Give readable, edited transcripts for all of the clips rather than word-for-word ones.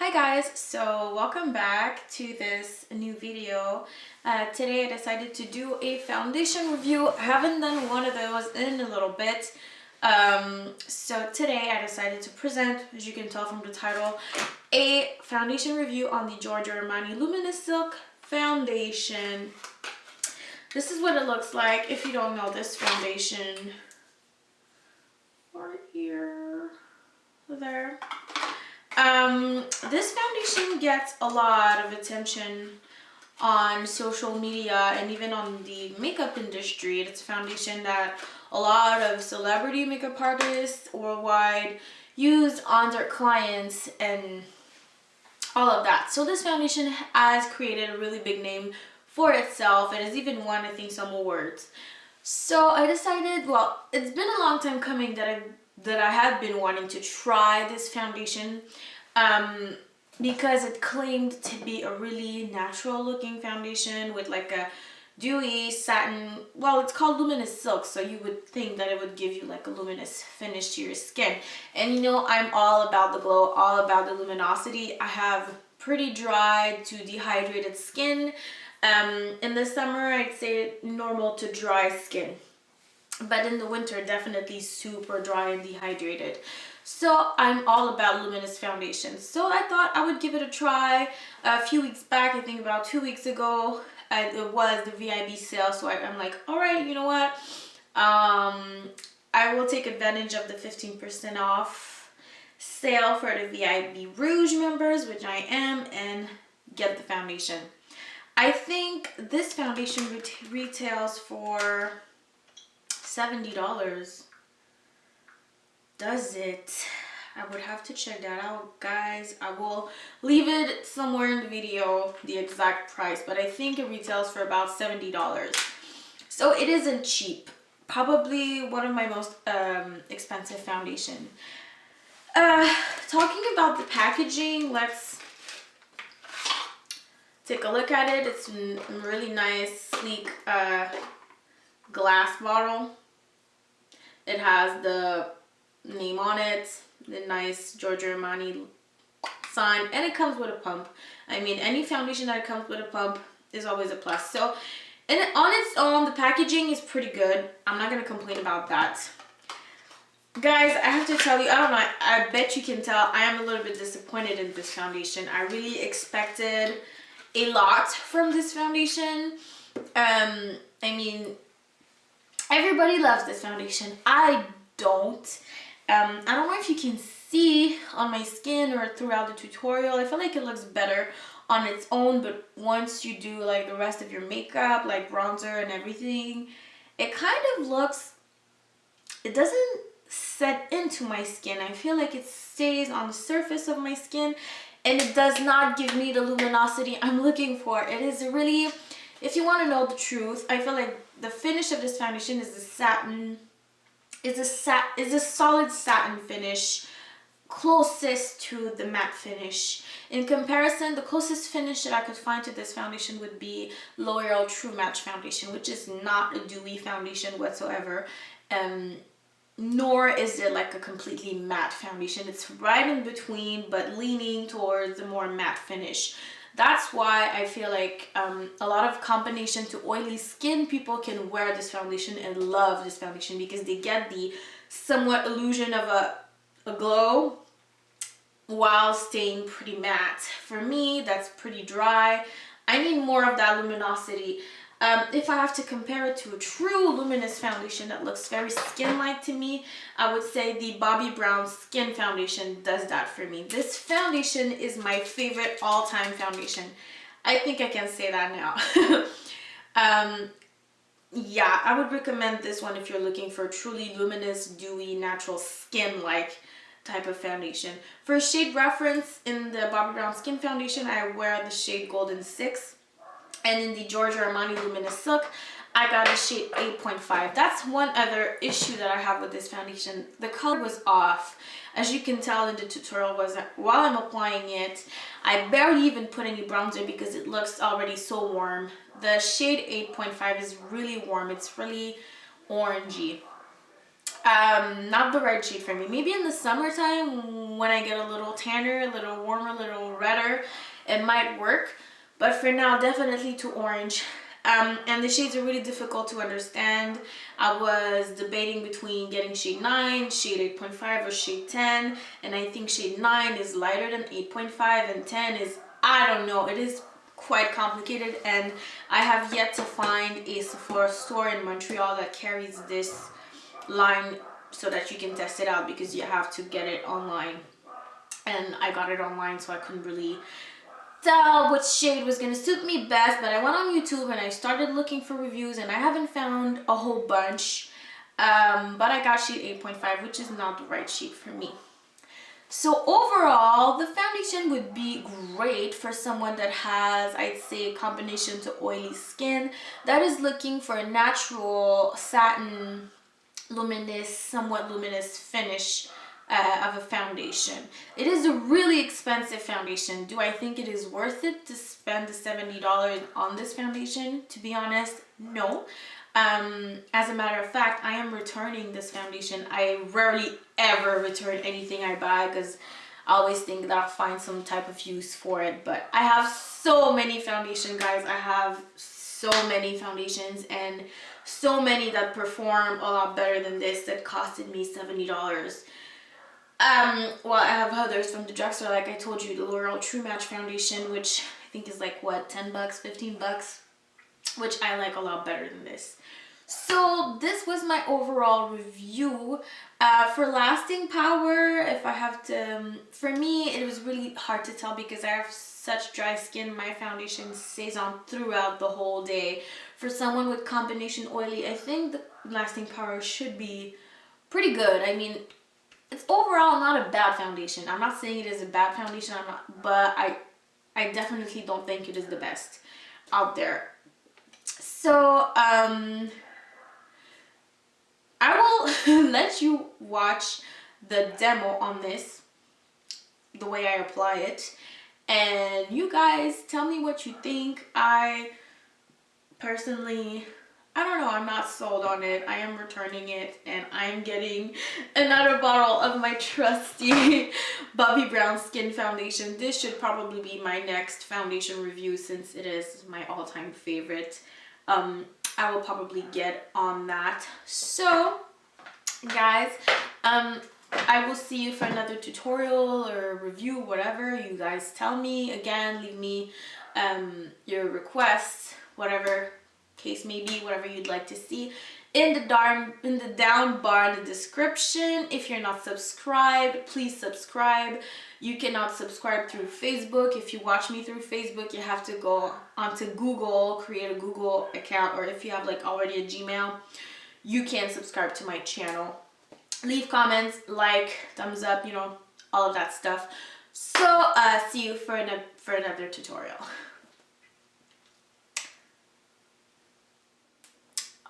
Hi guys, so welcome back to this new video. Today I decided to do a foundation review. I haven't done one of those in a little bit. So today I decided to present, as you can tell from the title, a foundation review on the Gorgio Armani Luminous Silk foundation. This is what it looks like. If you don't know this foundation, right here, there. This foundation gets a lot of attention on social media and even on the makeup industry. It's a foundation that a lot of celebrity makeup artists worldwide use on their clients and all of that. So this foundation has created a really big name for itself and has even won, I think, some awards. So I decided, well, it's been a long time coming that I had been wanting to try this foundation because it claimed to be a really natural looking foundation with like a dewy satin. Well, it's called luminous silk, so you would think that it would give you like a luminous finish to your skin. And you know, I'm all about the glow, all about the luminosity. I have pretty dry to dehydrated skin. In the summer, I'd say normal to dry skin. But in the winter, definitely super dry and dehydrated. So I'm all about luminous foundation. So I thought I would give it a try. A few weeks back, I think about 2 weeks ago, it was the VIB sale. So I'm like, all right, you know what? I will take advantage of the 15% off sale for the VIB Rouge members, which I am, and get the foundation. I think this foundation retails for $70. Does it? I would have to check that out, guys. I will leave it somewhere in the video, the exact price, but I think it retails for about $70. So it isn't cheap. Probably one of my most expensive foundation. Talking about the packaging, let's take a look at it. It's a really nice, sleek glass bottle. It has the name on it, the nice Gorgio Armani sign, and it comes with a pump. I mean, any foundation that comes with a pump is always a plus. So, and on its own, the packaging is pretty good. I'm not gonna complain about that. Guys, I have to tell you, I don't know, I bet you can tell I am a little bit disappointed in this foundation. I really expected a lot from this foundation. I mean, everybody loves this foundation. I don't. I don't know if you can see on my skin or throughout the tutorial. I feel like it looks better on its own, but once you do like the rest of your makeup, like bronzer and everything, it kind of looks, it doesn't set into my skin. I feel like it stays on the surface of my skin and it does not give me the luminosity I'm looking for. It is really, if you want to know the truth, I feel like the finish of this foundation is the satin. It's a solid satin finish, closest to the matte finish. In comparison, the closest finish that I could find to this foundation would be L'Oreal True Match foundation, which is not a dewy foundation whatsoever. Nor is it like a completely matte foundation. It's right in between, but leaning towards a more matte finish. That's why I feel like a lot of combination to oily skin people can wear this foundation and love this foundation because they get the somewhat illusion of a glow while staying pretty matte. For me, that's pretty dry. I need more of that luminosity. If I have to compare it to a true luminous foundation that looks very skin-like to me, I would say the Bobbi Brown Skin Foundation does that for me. This foundation is my favorite all-time foundation. I think I can say that now. Yeah, I would recommend this one if you're looking for truly luminous, dewy, natural skin-like type of foundation. For shade reference, in the Bobbi Brown Skin Foundation, I wear the shade Golden 6. And in the Gorgio Armani Luminous Silk, I got a shade 8.5. That's one other issue that I have with this foundation. The color was off. As you can tell in the tutorial, while I'm applying it, I barely even put any bronzer because it looks already so warm. The shade 8.5 is really warm. It's really orangey. not the right shade for me. Maybe in the summertime when I get a little tanner, a little warmer, a little redder, it might work. But for now, definitely too orange. And the shades are really difficult to understand. I was debating between getting shade 9, shade 8.5, or shade 10. And I think shade 9 is lighter than 8.5 and 10 is, I don't know, it is quite complicated. And I have yet to find a Sephora store in Montreal that carries this line so that you can test it out, because you have to get it online. And I got it online, so I couldn't really tell which shade was gonna suit me best. But I went on YouTube and I started looking for reviews, and I haven't found a whole bunch, but I got shade 8.5, which is not the right shade for me. So overall, the foundation would be great for someone that has, I'd say, combination to oily skin, that is looking for a natural satin luminous, somewhat luminous finish of a foundation. It is a really expensive foundation. Do I think it is worth it to spend the $70 on this foundation? To be honest, no. As a matter of fact, I am returning this foundation. I rarely ever return anything I buy because I always think that I'll find some type of use for it. But I have so many foundation, guys. I have so many foundations, and so many that perform a lot better than this that costed me $70. Well, I have others from the drugstore, like I told you, the L'Oreal True Match foundation, which I think is like, what, 10 bucks, 15 bucks, which I like a lot better than this. So this was my overall review. For lasting power, if I have to, for me, it was really hard to tell because I have such dry skin. My foundation stays on throughout the whole day. For someone with combination oily, I think the lasting power should be pretty good. I mean, it's overall not a bad foundation. I'm not saying it is a bad foundation, but I definitely don't think it is the best out there. So, I will let you watch the demo on this, the way I apply it, and you guys tell me what you think. I personally, I don't know, I'm not sold on it. I am returning it, and I'm getting another bottle of my trusty Bobbi Brown Skin Foundation. This should probably be my next foundation review since it is my all-time favorite. I will probably get on that. So, guys, I will see you for another tutorial or review, whatever. You guys tell me. Again, leave me your requests, whatever case may be, whatever you'd like to see in the down bar in the description. If you're not subscribed, please subscribe. You cannot subscribe through Facebook. If you watch me through Facebook, you have to go onto Google, create a Google account, or if you have like already a Gmail, you can subscribe to my channel. Leave comments, like, thumbs up, you know, all of that stuff. So see you for another tutorial.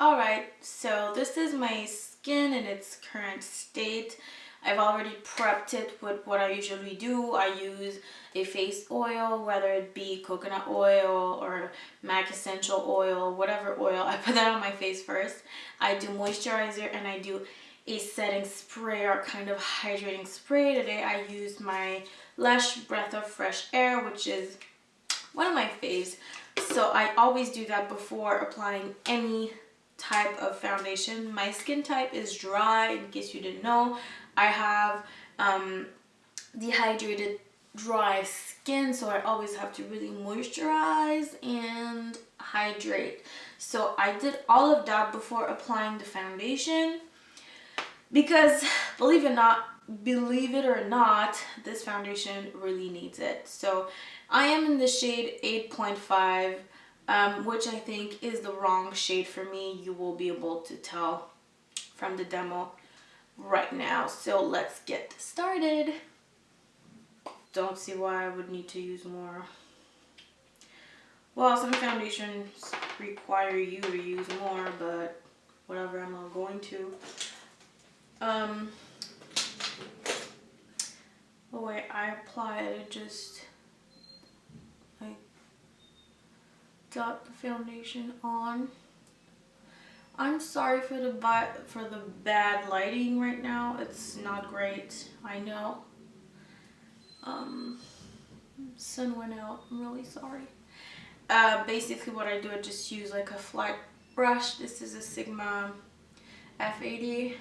Alright, so this is my skin in its current state. I've already prepped it with what I usually do. I use a face oil, whether it be coconut oil or MAC essential oil, whatever oil. I put that on my face first. I do moisturizer, and I do a setting spray or kind of hydrating spray. Today I used my Lush Breath of Fresh Air, which is one of my faves. So I always do that before applying any type of foundation. My skin type is dry, in case you didn't know. I have dehydrated dry skin, so I always have to really moisturize and hydrate. So I did all of that before applying the foundation, because believe it or not, this foundation really needs it. So I am in the shade 8.5, which I think is the wrong shade for me. You will be able to tell from the demo right now. So let's get started. Don't see why I would need to use more. Well, some foundations require you to use more, but whatever, I'm not going to. The way I apply it, just like dot the foundation on. I'm sorry for the bad lighting right now. It's not great. I know. Sun went out. I'm really sorry. Basically what I do, I just use like a flat brush. This is a Sigma F80.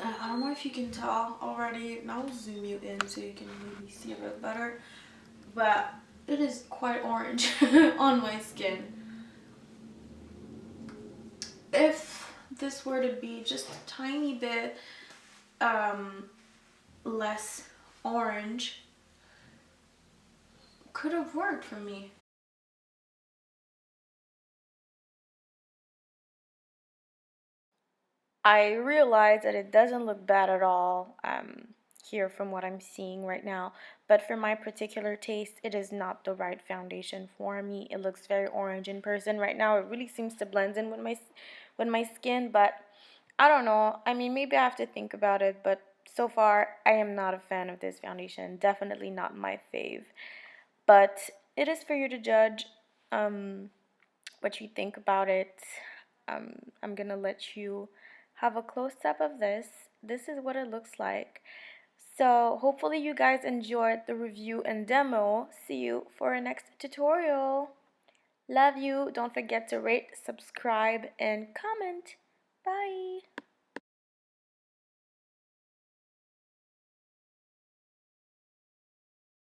I don't know if you can tell already. I'll zoom you in so you can maybe see a bit better. But it is quite orange on my skin. If this were to be just a tiny bit less orange, could have worked for me. I realize that it doesn't look bad at all here from what I'm seeing right now, but for my particular taste, it is not the right foundation for me. It looks very orange in person right now. It really seems to blend in with my skin, but I don't know. I mean, maybe I have to think about it, but so far I am not a fan of this foundation. Definitely not my fave. But it is for you to judge what you think about it. I'm gonna let you have a close-up of this. This is what it looks like. So hopefully you guys enjoyed the review and demo. See you for our next tutorial. Love you. Don't forget to rate, subscribe, and comment. Bye.